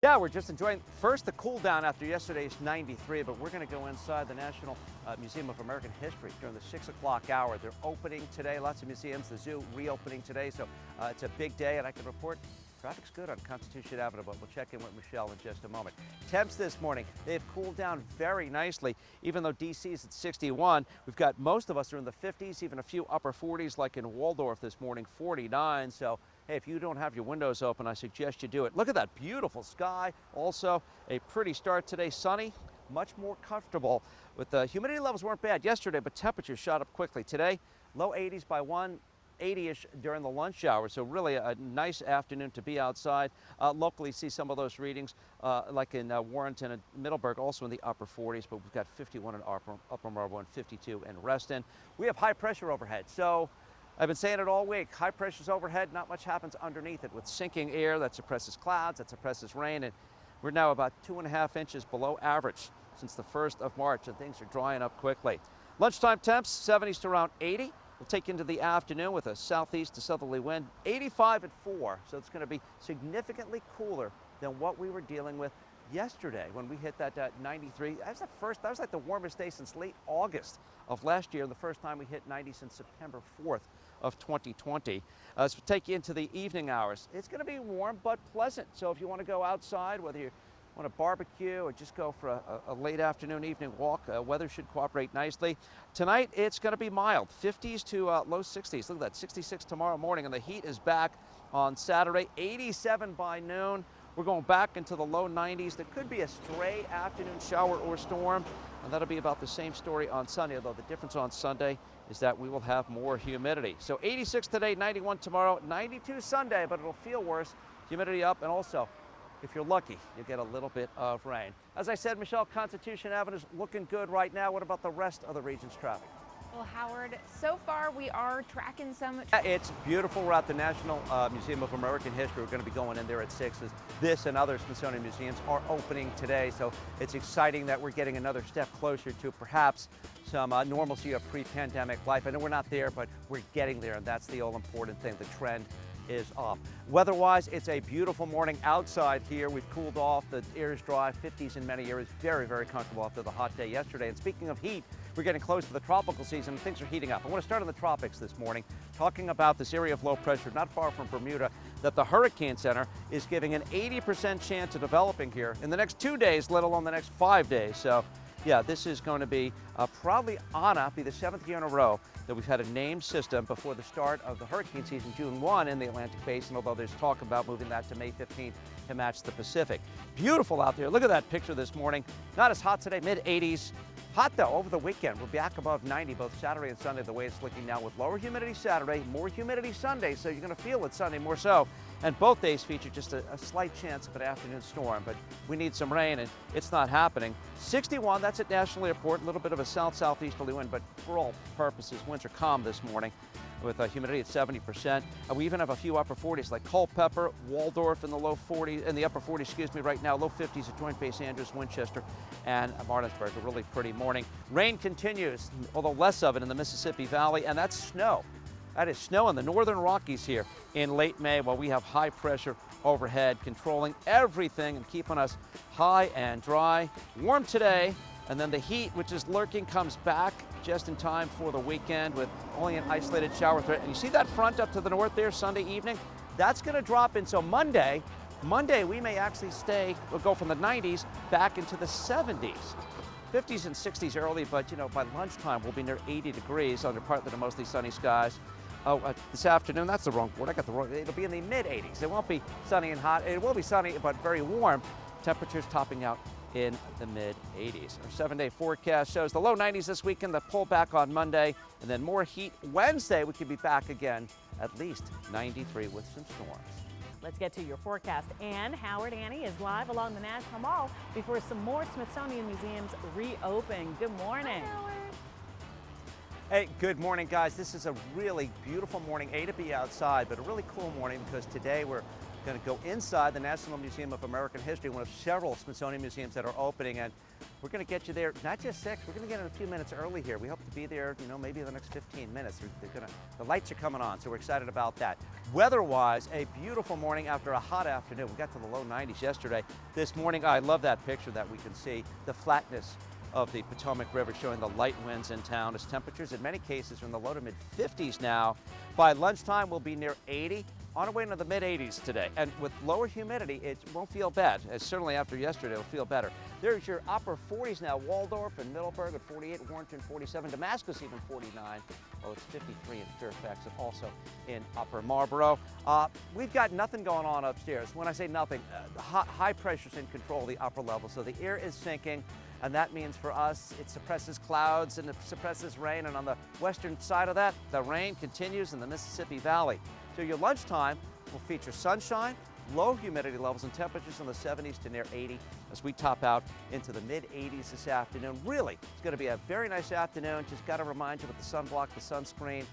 Yeah, we're just enjoying first the cool down after yesterday's 93, but we're going to go inside the National Museum of American History during the 6 o'clock hour. They're opening today. Lots of museums, the zoo reopening today, so it's a big day, and I can report traffic's good on Constitution Avenue, but we'll check in with Michelle in just a moment. Temps this morning, they've cooled down very nicely, even though D.C. is at 61. We've got most of us are in the 50s, even a few upper 40s, like in Waldorf this morning, 49. So, hey, if you don't have your windows open, I suggest you do it. Look at that beautiful sky. Also, a pretty start today, sunny, much more comfortable. With the humidity levels weren't bad yesterday, but temperatures shot up quickly. Today, low 80s by 180-ish during the lunch hour, so really a nice afternoon to be outside. Locally, see some of those readings, like in Warrenton and Middleburg, also in the upper 40s, but we've got 51 in Upper Marlboro and 52 in Reston. We have high pressure overhead, so I've been saying it all week. High pressure's overhead, not much happens underneath it. With sinking air, that suppresses clouds, that suppresses rain, and we're now about 2.5 inches below average since the 1st of March, and things are drying up quickly. Lunchtime temps, 70s to around 80. We'll take into the afternoon with a southeast to southerly wind, 85 at 4. So it's going to be significantly cooler than what we were dealing with yesterday when we hit that 93. That was like the warmest day since late August of last year, the first time we hit 90 since September 4th of 2020. So we'll take you into the evening hours. It's going to be warm but pleasant. So if you want to go outside, whether you want to barbecue or just go for a late afternoon, evening walk, weather should cooperate nicely. Tonight, it's going to be mild, 50s to low 60s. Look at that, 66 tomorrow morning, and the heat is back on Saturday, 87 by noon. We're going back into the low 90s. There could be a stray afternoon shower or storm, and that'll be about the same story on Sunday, although the difference on Sunday is that we will have more humidity. So 86 today, 91 tomorrow, 92 Sunday, but it'll feel worse. Humidity up, and also, if you're lucky, you'll get a little bit of rain. As I said, Michelle, Constitution Avenue's looking good right now. What about the rest of the region's traffic? Well, Howard, so far we are tracking some. It's beautiful. We're at the National Museum of American History. We're going to be going in there at 6. This and other Smithsonian museums are opening today, so it's exciting that we're getting another step closer to perhaps some normalcy of pre-pandemic life. I know we're not there, but we're getting there, and that's the all-important thing. The trend is up. Weather-wise, it's a beautiful morning outside here. We've cooled off. The air is dry, 50s in many areas. Very, very comfortable after the hot day yesterday. And speaking of heat, we're getting close to the tropical season and things are heating up. I want to start in the tropics this morning, talking about this area of low pressure not far from Bermuda that the Hurricane Center is giving an 80% chance of developing here in the next 2 days, let alone the next 5 days. So yeah, this is going to be probably be the 7th year in a row that we've had a named system before the start of the hurricane season, June 1 in the Atlantic Basin, although there's talk about moving that to May 15 to match the Pacific. Beautiful out there. Look at that picture this morning. Not as hot today, mid-80s. Hot though over the weekend. We're back above 90 both Saturday and Sunday the way it's looking now, with lower humidity Saturday, more humidity Sunday, so you're going to feel it Sunday more so. And both days feature just a slight chance of an afternoon storm, but we need some rain and it's not happening. 61, that's at National Airport, a little bit of a south-southeasterly wind, but for all purposes, winds are calm this morning with humidity at 70%. We even have a few upper 40s like Culpeper, Waldorf in the low 40s, in the upper 40s, excuse me, right now, low 50s at Joint Base Andrews, Winchester, and Martinsburg. A really pretty morning. Rain continues, although less of it in the Mississippi Valley, and that's snow. That is snow in the northern Rockies here in late May, while we have high pressure overhead controlling everything and keeping us high and dry. Warm today, and then the heat, which is lurking, comes back just in time for the weekend with only an isolated shower threat. And you see that front up to the north there Sunday evening? That's going to drop in. So Monday, we may actually we'll go from the 90s back into the 70s. 50s and 60s early, but by lunchtime we'll be near 80 degrees under partly to mostly sunny skies. This afternoon, that's the wrong word. I got the wrong. It'll be in the mid-80s. It won't be sunny and hot. It will be sunny, but very warm. Temperatures topping out in the mid-80s. Our 7-day forecast shows the low 90s this weekend, the pullback on Monday, and then more heat Wednesday. We could be back again at least 93 with some storms. Let's get to your forecast. Howard Annie is live along the National Mall before some more Smithsonian museums reopen. Good morning. Hey, good morning, guys. This is a really beautiful morning, to be outside, but a really cool morning because today we're Going to go inside the National Museum of American History, one of several Smithsonian museums that are opening, and we're going to get you there, not just 6, we're going to get in a few minutes early here. We hope to be there, maybe in the next 15 minutes. The lights are coming on, so we're excited about that. Weather-wise, a beautiful morning after a hot afternoon. We got to the low 90s yesterday. This morning, I love that picture that we can see, the flatness of the Potomac River showing the light winds in town as temperatures in many cases are in the low to mid 50s now. By lunchtime, we'll be near 80. On our way into the mid-80s today, and with lower humidity, it won't feel bad. Certainly after yesterday, it'll feel better. There's your upper 40s now. Waldorf and Middleburg at 48, Warrenton 47, Damascus even 49. Oh, it's 53 in Fairfax and also in Upper Marlboro. We've got nothing going on upstairs. When I say nothing, high pressure's in control of the upper level, so the air is sinking. And that means for us, it suppresses clouds and it suppresses rain. And on the western side of that, the rain continues in the Mississippi Valley. So your lunchtime will feature sunshine, low humidity levels and temperatures in the 70s to near 80 as we top out into the mid-80s this afternoon. Really, it's going to be a very nice afternoon. Just got to remind you with the sunblock, the sunscreen.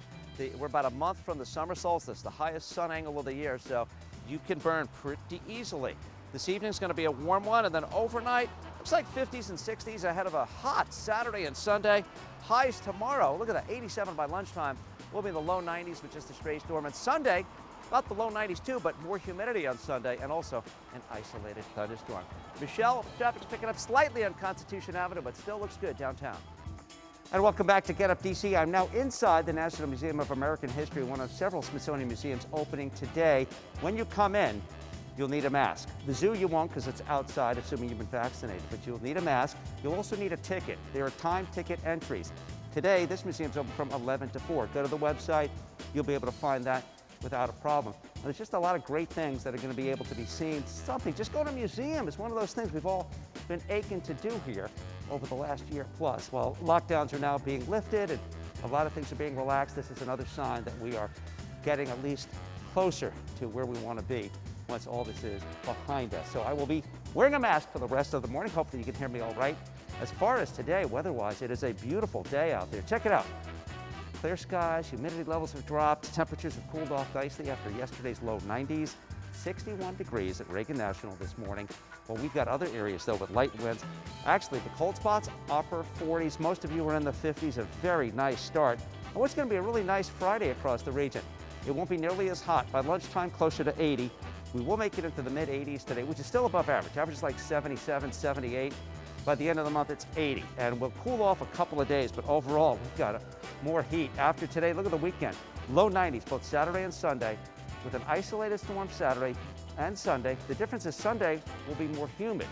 We're about a month from the summer solstice, the highest sun angle of the year, so you can burn pretty easily. This evening's going to be a warm one, and then overnight, looks like 50s and 60s ahead of a hot Saturday and Sunday. Highs tomorrow, look at that, 87 by lunchtime. We'll be in the low 90s with just a stray storm. And Sunday, about the low 90s too, but more humidity on Sunday and also an isolated thunderstorm. Michelle, traffic's picking up slightly on Constitution Avenue, but still looks good downtown. And welcome back to Get Up DC. I'm now inside the National Museum of American History, one of several Smithsonian museums opening today. When you come in, you'll need a mask. The zoo you won't because it's outside, assuming you've been vaccinated, but you'll need a mask. You'll also need a ticket. There are time ticket entries. Today, this museum's open from 11 to 4. Go to the website, you'll be able to find that without a problem. And there's just a lot of great things that are going to be able to be seen. Just go to a museum. It's one of those things we've all been aching to do here over the last year plus. While lockdowns are now being lifted and a lot of things are being relaxed, this is another sign that we are getting at least closer to where we want to be once all this is behind us. So I will be wearing a mask for the rest of the morning. Hopefully you can hear me all right. As far as today, weather-wise, it is a beautiful day out there. Check it out. Clear skies, humidity levels have dropped, temperatures have cooled off nicely after yesterday's low 90s. 61 degrees at Reagan National this morning. Well, we've got other areas, though, with light winds. Actually, the cold spots, upper 40s. Most of you are in the 50s, a very nice start. And what's going to be a really nice Friday across the region. It won't be nearly as hot. By lunchtime, closer to 80. We will make it into the mid-80s today, which is still above average. Average is like 77, 78. By the end of the month, it's 80, and we'll cool off a couple of days, but overall, we've got more heat. After today, look at the weekend. Low 90s, both Saturday and Sunday, with an isolated storm Saturday and Sunday. The difference is Sunday will be more humid,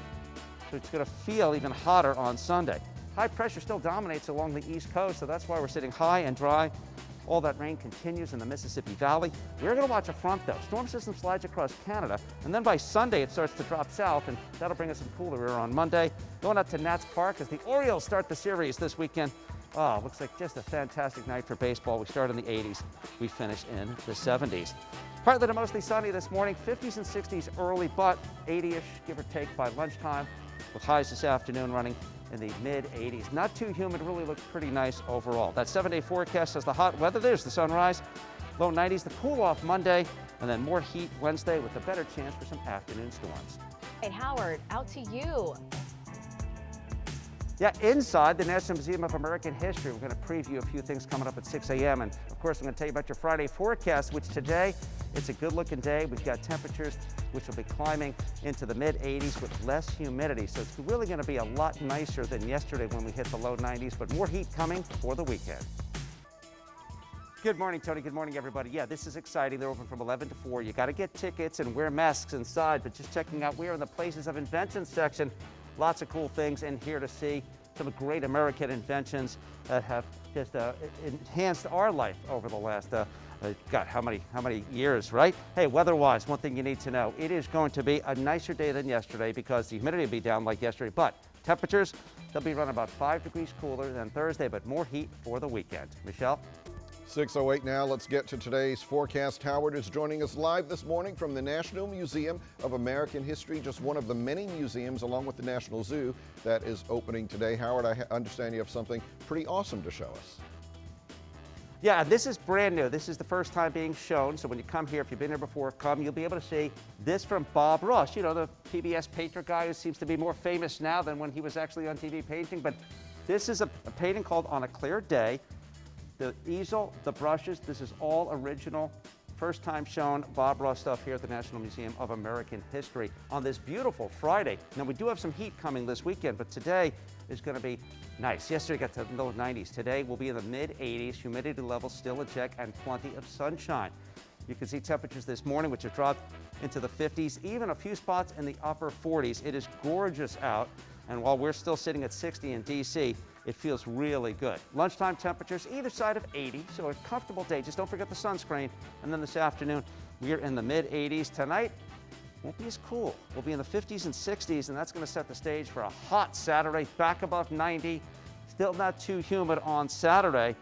so it's going to feel even hotter on Sunday. High pressure still dominates along the East Coast, so that's why we're sitting high and dry. All that rain continues in the Mississippi Valley. We're going to watch a front, though. Storm system slides across Canada, and then by Sunday it starts to drop south, and that'll bring us some cooler air on Monday. Going out to Nats Park as the Orioles start the series this weekend. Oh, looks like just a fantastic night for baseball. We start in the 80s. We finish in the 70s. Partly to mostly sunny this morning, 50s and 60s early, but 80-ish, give or take, by lunchtime, with highs this afternoon running in the mid-80s. Not too humid, really looks pretty nice overall. That 7-day forecast says the hot weather. There's the sunrise. Low 90s, the cool off Monday, and then more heat Wednesday with a better chance for some afternoon storms. Hey, Howard, out to you. Yeah, inside the National Museum of American History, we're going to preview a few things coming up at 6 a.m. And of course, I'm going to tell you about your Friday forecast, which today, it's a good looking day. We've got temperatures which will be climbing into the mid-80s with less humidity. So it's really going to be a lot nicer than yesterday when we hit the low 90s, but more heat coming for the weekend. Good morning, Tony. Good morning, everybody. Yeah, this is exciting. They're open from 11 to 4. You got to get tickets and wear masks inside, but just checking out, we are in the Places of Invention section. Lots of cool things in here to see. Some great American inventions that have just enhanced our life over the last, God, how many years, right? Hey, weather-wise, one thing you need to know, it is going to be a nicer day than yesterday because the humidity will be down like yesterday, but temperatures, they'll be running about 5 degrees cooler than Thursday, but more heat for the weekend. Michelle? 6:08 now. Let's get to today's forecast. Howard is joining us live this morning from the National Museum of American History, just one of the many museums along with the National Zoo that is opening today. Howard, I understand you have something pretty awesome to show us. Yeah, this is brand new. This is the first time being shown. So when you come here, if you've been here before, you'll be able to see this from Bob Ross. You know, the PBS painter guy who seems to be more famous now than when he was actually on TV painting. But this is a painting called On a Clear Day. The easel, the brushes, this is all original. First time shown Bob Ross stuff here at the National Museum of American History on this beautiful Friday. Now we do have some heat coming this weekend, but today is going to be nice. Yesterday got to the low 90s. Today we'll be in the mid 80s, humidity levels still in check, and plenty of sunshine. You can see temperatures this morning, which have dropped into the 50s, even a few spots in the upper 40s. It is gorgeous out, and while we're still sitting at 60 in DC, it feels really good. Lunchtime temperatures either side of 80, so a comfortable day. Just don't forget the sunscreen. And then this afternoon, we're in the mid 80s. Tonight won't be as cool. We'll be in the 50s and 60s, and that's going to set the stage for a hot Saturday, back above 90. Still not too humid on Saturday.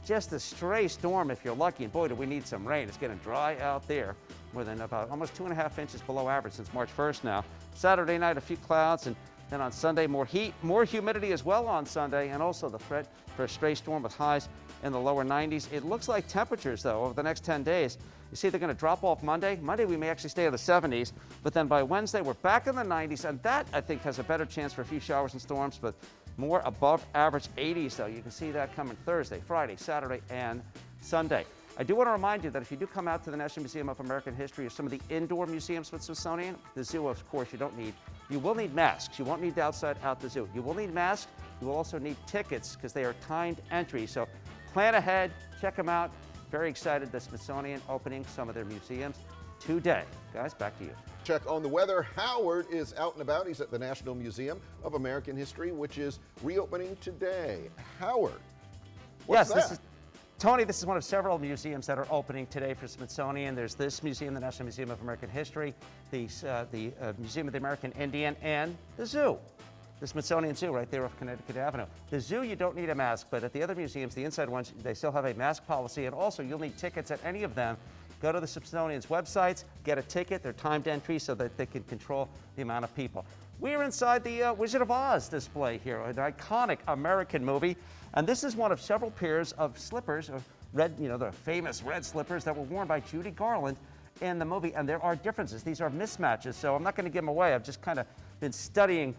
Just a stray storm if you're lucky, and boy, do we need some rain. It's getting dry out there, more than about almost 2.5 inches below average since March 1st now. Saturday night, a few clouds, and then on Sunday, more heat, more humidity as well on Sunday, and also the threat for a stray storm with highs in the lower 90s. It looks like temperatures, though, over the next 10 days, you see they're going to drop off Monday. Monday, we may actually stay in the 70s, but then by Wednesday, we're back in the 90s, and that, I think, has a better chance for a few showers and storms, but more above average 80s, though. You can see that coming Thursday, Friday, Saturday, and Sunday. I do want to remind you that if you do come out to the National Museum of American History or some of the indoor museums with Smithsonian, the zoo, of course, you will need masks. You won't need the outside out the zoo. You will need masks. You will also need tickets because they are timed entry. So plan ahead, check them out. Very excited the Smithsonian opening some of their museums today. Guys, back to you. Check on the weather. Howard is out and about. He's at the National Museum of American History, which is reopening today. Howard, what's that? Tony, this is one of several museums that are opening today for Smithsonian. There's this museum, the National Museum of American History, the Museum of the American Indian, and the zoo. The Smithsonian Zoo right there off Connecticut Avenue. The zoo, you don't need a mask, but at the other museums, the inside ones, they still have a mask policy, and also you'll need tickets at any of them. Go to the Smithsonian's websites, get a ticket. They're timed entry so that they can control the amount of people. We're inside the Wizard of Oz display here, an iconic American movie. And this is one of several pairs of slippers, red, the famous red slippers that were worn by Judy Garland in the movie. And there are differences. These are mismatches, so I'm not going to give them away. I've just kind of been studying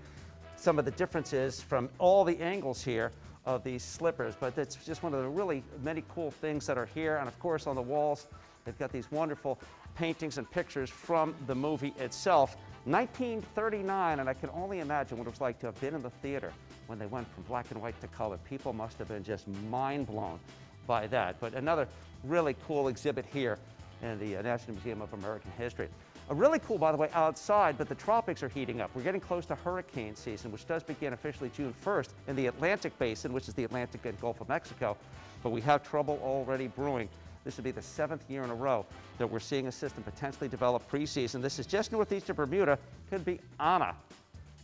some of the differences from all the angles here of these slippers. But it's just one of the really many cool things that are here. And of course, on the walls, they've got these wonderful paintings and pictures from the movie itself. 1939, and I can only imagine what it was like to have been in the theater when they went from black and white to color. People must have been just mind blown by that. But another really cool exhibit here in the National Museum of American History. Really cool, by the way, outside, but the tropics are heating up. We're getting close to hurricane season, which does begin officially June 1st in the Atlantic Basin, which is the Atlantic and Gulf of Mexico. But we have trouble already brewing. This would be the 7th year in a row that we're seeing a system potentially develop preseason. This is just northeast of Bermuda, could be Ana.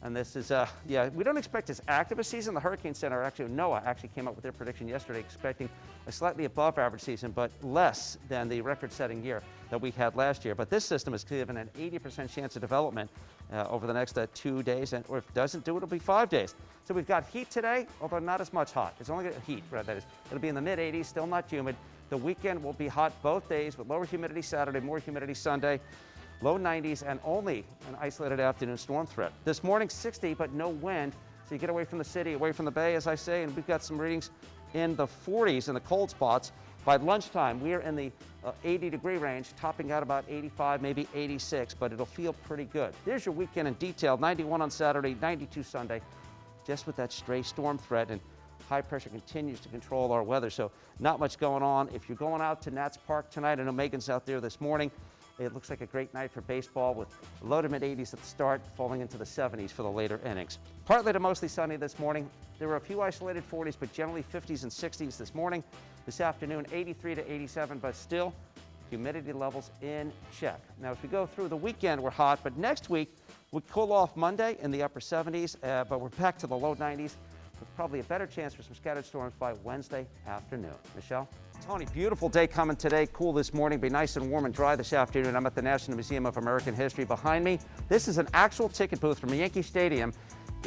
And this is, we don't expect as active a season. The Hurricane Center, actually, NOAA actually came up with their prediction yesterday, expecting a slightly above average season, but less than the record-setting year that we had last year. But this system is given an 80% chance of development over the next 2 days, or if it doesn't do it, it'll be 5 days. So we've got heat today, although not as much hot. It's only heat, right, that is. It'll be in the mid-80s, still not humid. The weekend will be hot both days with lower humidity Saturday, more humidity Sunday. Low 90s and only an isolated afternoon storm threat. This morning, 60, but no wind. So you get away from the city, away from the bay, as I say, and we've got some readings in the 40s in the cold spots. By lunchtime, we are in the 80-degree range, topping out about 85, maybe 86, but it'll feel pretty good. There's your weekend in detail. 91 on Saturday, 92 Sunday, just with that stray storm threat, and high pressure continues to control our weather, so not much going on. If you're going out to Nats Park tonight, I know Megan's out there this morning. It looks like a great night for baseball with low to mid-80s at the start, falling into the 70s for the later innings. Partly to mostly sunny this morning. There were a few isolated 40s, but generally 50s and 60s this morning. This afternoon, 83 to 87, but still humidity levels in check. Now, as we go through the weekend, we're hot, but next week we cool off Monday in the upper 70s, but we're back to the low 90s with probably a better chance for some scattered storms by Wednesday afternoon. Michelle? Tony, beautiful day coming today. Cool this morning, be nice and warm and dry this afternoon. I'm at the National Museum of American History. Behind me, this is an actual ticket booth from Yankee Stadium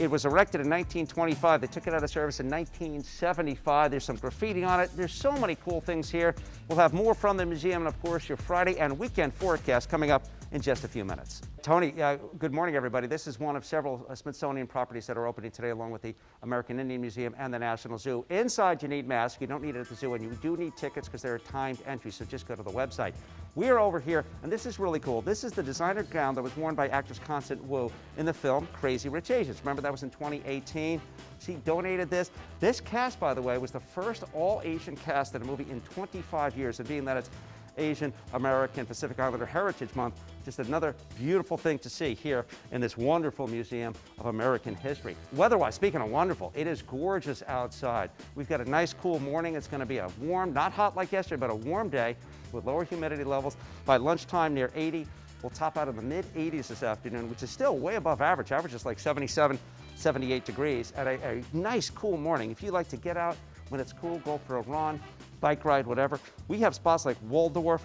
It was erected in 1925. They took it out of service in 1975. There's some graffiti on it. There's so many cool things here. We'll have more from the museum and, of course, your Friday and weekend forecast coming up in just a few minutes. Tony, good morning, everybody. This is one of several Smithsonian properties that are opening today, along with the American Indian Museum and the National Zoo. Inside, you need masks. You don't need it at the zoo, and you do need tickets because there are timed entries, so just go to the website. We are over here, and this is really cool. This is the designer gown that was worn by actress Constance Wu in the film Crazy Rich Asians. Remember, that was in 2018. She donated this. This cast, by the way, was the first all-Asian cast in a movie in 25 years, and being that it's Asian American Pacific Islander Heritage Month, just another beautiful thing to see here in this wonderful Museum of American History. Weather-wise, speaking of wonderful, it is gorgeous outside. We've got a nice cool morning. It's going to be a warm, not hot like yesterday, but a warm day with lower humidity levels. By lunchtime, near 80. We'll top out in the mid-80s this afternoon, which is still way above average. Average is like 77, 78 degrees, and a nice cool morning. If you like to get out when it's cool, go for a run, bike ride, whatever. We have spots like Waldorf,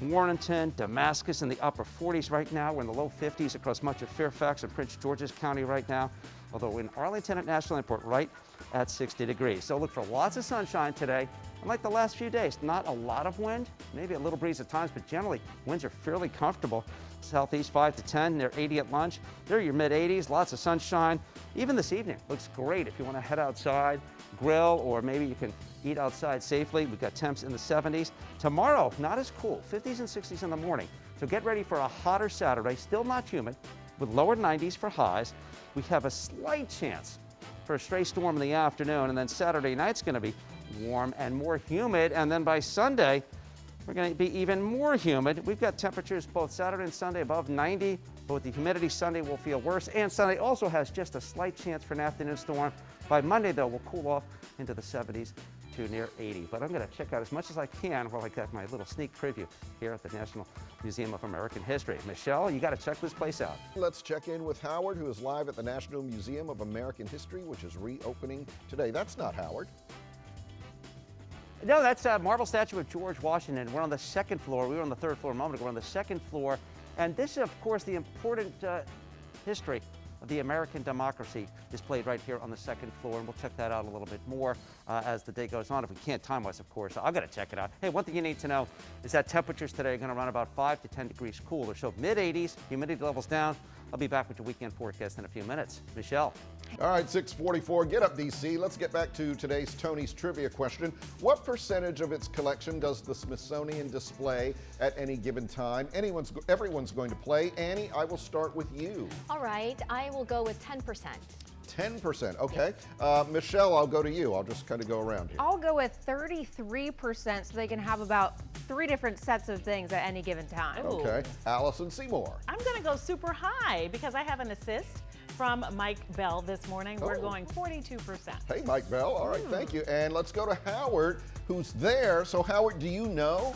Warrenton, Damascus in the upper 40s right now. We're in the low 50s across much of Fairfax and Prince George's County right now. Although in Arlington at National Airport, right at 60 degrees. So look for lots of sunshine today. Unlike the last few days, not a lot of wind, maybe a little breeze at times, but generally winds are fairly comfortable. Southeast 5 to 10, near 80 at lunch. They're your mid-80s, lots of sunshine. Even this evening looks great if you want to head outside, grill, or maybe you can eat outside safely. We've got temps in the 70s. Tomorrow, not as cool, 50s and 60s in the morning. So get ready for a hotter Saturday, still not humid, with lower 90s for highs. We have a slight chance for a stray storm in the afternoon, and then Saturday night's going to be warm and more humid, and then by Sunday, we're going to be even more humid. We've got temperatures both Saturday and Sunday above 90, but with the humidity, Sunday will feel worse, and Sunday also has just a slight chance for an afternoon storm. By Monday, though, we'll cool off into the 70s to near 80. But I'm going to check out as much as I can while I got my little sneak preview here at the National Museum of American History. Michelle, you got to check this place out. Let's check in with Howard, who is live at the National Museum of American History, which is reopening today. That's not Howard. No, that's a marble statue of George Washington. We're on the second floor. We were on the third floor a moment ago. We're on the second floor. And this is, of course, the important history of the American democracy displayed right here on the second floor. And we'll check that out a little bit more as the day goes on. If we can't time-wise, of course, I've got to check it out. Hey, one thing you need to know is that temperatures today are going to run about 5 to 10 degrees cooler. So mid-80s, humidity levels down. I'll be back with your weekend forecast in a few minutes. Michelle. All right, 6:44, get up, DC. Let's get back to today's Tony's trivia question. What percentage of its collection does the Smithsonian display at any given time? Everyone's going to play. Annie, I will start with you. All right, I will go with 10%. 10%, okay. Michelle, I'll go to you. I'll just kind of go around here. I'll go with 33% so they can have about 3 different sets of things at any given time. Okay. Allison Seymour. I'm going to go super high because I have an assist from Mike Bell this morning. We're going 42%. Hey, Mike Bell. All right, thank you. And let's go to Howard, who's there. So, Howard, do you know?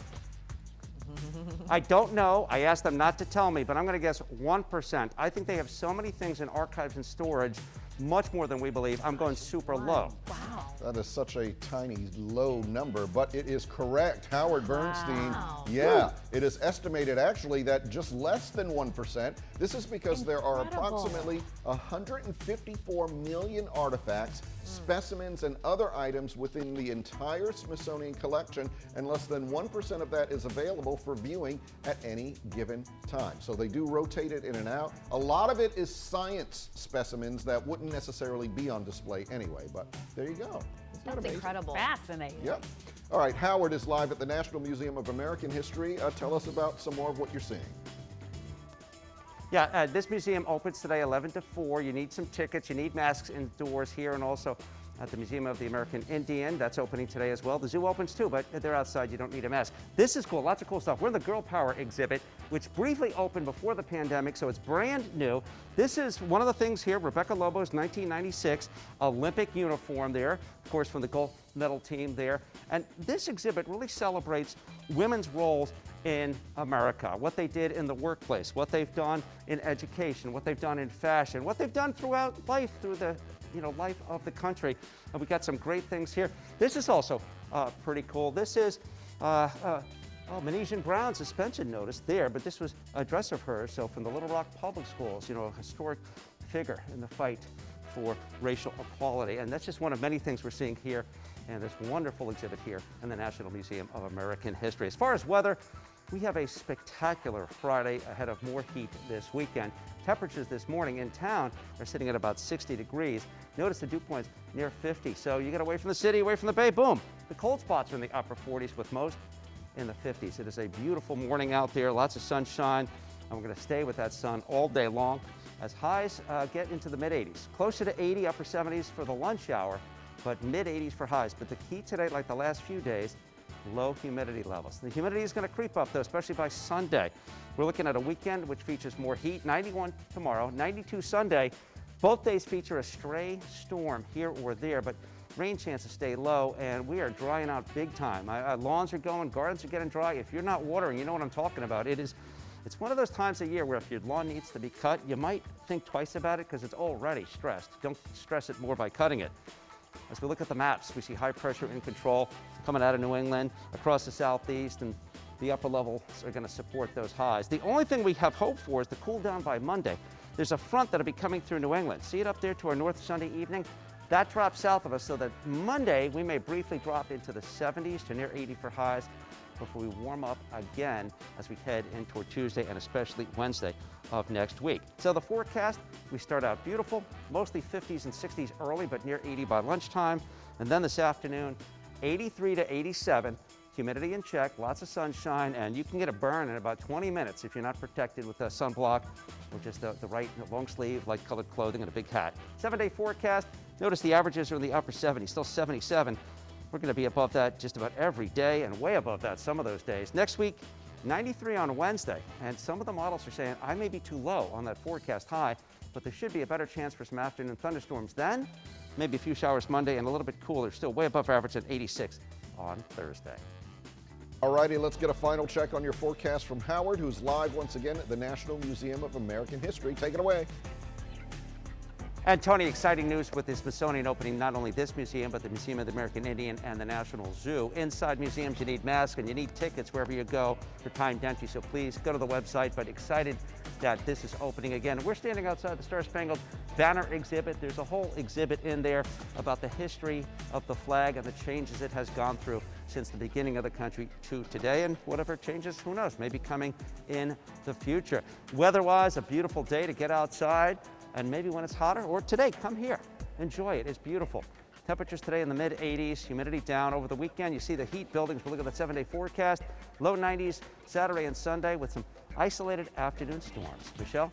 I don't know. I asked them not to tell me, but I'm going to guess 1%. I think they have so many things in archives and storage, much more than we believe. I'm going super low. Wow. That is such a tiny, low number, but it is correct. Howard Bernstein. Wow. Yeah, it is estimated actually that just less than 1%. This is because there are approximately 154 million artifacts, specimens, and other items within the entire Smithsonian collection, and less than 1% of that is available for viewing at any given time. So they do rotate it in and out. A lot of it is science specimens that wouldn't necessarily be on display anyway, but there you go. Isn't that That's amazing? incredible. Fascinating. Yep. All right, Howard is live at the National Museum of American History. Tell us about some more of what you're seeing. Yeah, this museum opens today 11 to 4. You need some tickets. You need masks indoors here and also at the Museum of the American Indian. That's opening today as well. The zoo opens too, but they're outside. You don't need a mask. This is cool. Lots of cool stuff. We're in the Girl Power exhibit, which briefly opened before the pandemic, so it's brand new. This is one of the things here, Rebecca Lobo's 1996 Olympic uniform there, of course, from the gold medal team there. And this exhibit really celebrates women's roles in America, what they did in the workplace, what they've done in education, what they've done in fashion, what they've done throughout life, through the life of the country. And we got some great things here. This is also pretty cool. This is Manesian Brown suspension notice there, but this was a dress of hers, so from the Little Rock Public Schools, a historic figure in the fight for racial equality. And that's just one of many things we're seeing here in this wonderful exhibit here in the National Museum of American History. As far as weather, we have a spectacular Friday ahead of more heat this weekend. Temperatures this morning in town are sitting at about 60 degrees. Notice the dew point's near 50. So you get away from the city, away from the bay, boom. The cold spots are in the upper 40s with most in the 50s. It is a beautiful morning out there, lots of sunshine, and we're going to stay with that sun all day long as highs get into the mid-80s. Closer to 80, upper 70s for the lunch hour, but mid-80s for highs. But the key today, like the last few days, low humidity levels. The humidity is going to creep up, though, especially by Sunday. We're looking at a weekend which features more heat, 91 tomorrow, 92 Sunday. Both days feature a stray storm here or there, but rain chances stay low, and we are drying out big time. Lawns are going, gardens are getting dry. If you're not watering, you know what I'm talking about. It's one of those times of year where if your lawn needs to be cut, you might think twice about it because it's already stressed. Don't stress it more by cutting it. As we look at the maps, we see high pressure in control coming out of New England, across the southeast, and the upper levels are going to support those highs. The only thing we have hope for is the cool down by Monday. There's a front that'll be coming through New England. See it up there to our north Sunday evening? That drops south of us so that Monday we may briefly drop into the 70s to near 80 for highs before we warm up again as we head in toward Tuesday and especially Wednesday of next week. So the forecast, we start out beautiful, mostly 50s and 60s early, but near 80 by lunchtime. And then this afternoon, 83 to 87, humidity in check, lots of sunshine, and you can get a burn in about 20 minutes if you're not protected with a sunblock or just the right long sleeve, light colored clothing, and a big hat. 7-day forecast, notice the averages are in the upper 70s, still 77. We're going to be above that just about every day and way above that some of those days. Next week, 93 on Wednesday, and some of the models are saying I may be too low on that forecast high, but there should be a better chance for some afternoon thunderstorms then. Maybe a few showers Monday and a little bit cooler, still way above average at 86 on Thursday. All righty, let's get a final check on your forecast from Howard, who's live once again at the National Museum of American History. Take it away. And Tony, exciting news with the Smithsonian opening not only this museum, but the Museum of the American Indian and the National Zoo. Inside museums, you need masks and you need tickets wherever you go for timed entry. So please go to the website, but excited that this is opening again. We're standing outside the Star-Spangled Banner exhibit. There's a whole exhibit in there about the history of the flag and the changes it has gone through since the beginning of the country to today, and whatever changes, who knows, maybe coming in the future. Weather-wise, a beautiful day to get outside, and maybe when it's hotter, or today, come here, enjoy it, it's beautiful. Temperatures today in the mid-80s, humidity down. Over the weekend, you see the heat buildings. We'll look at the 7-day forecast. Low 90s Saturday and Sunday with some isolated afternoon storms. Michelle?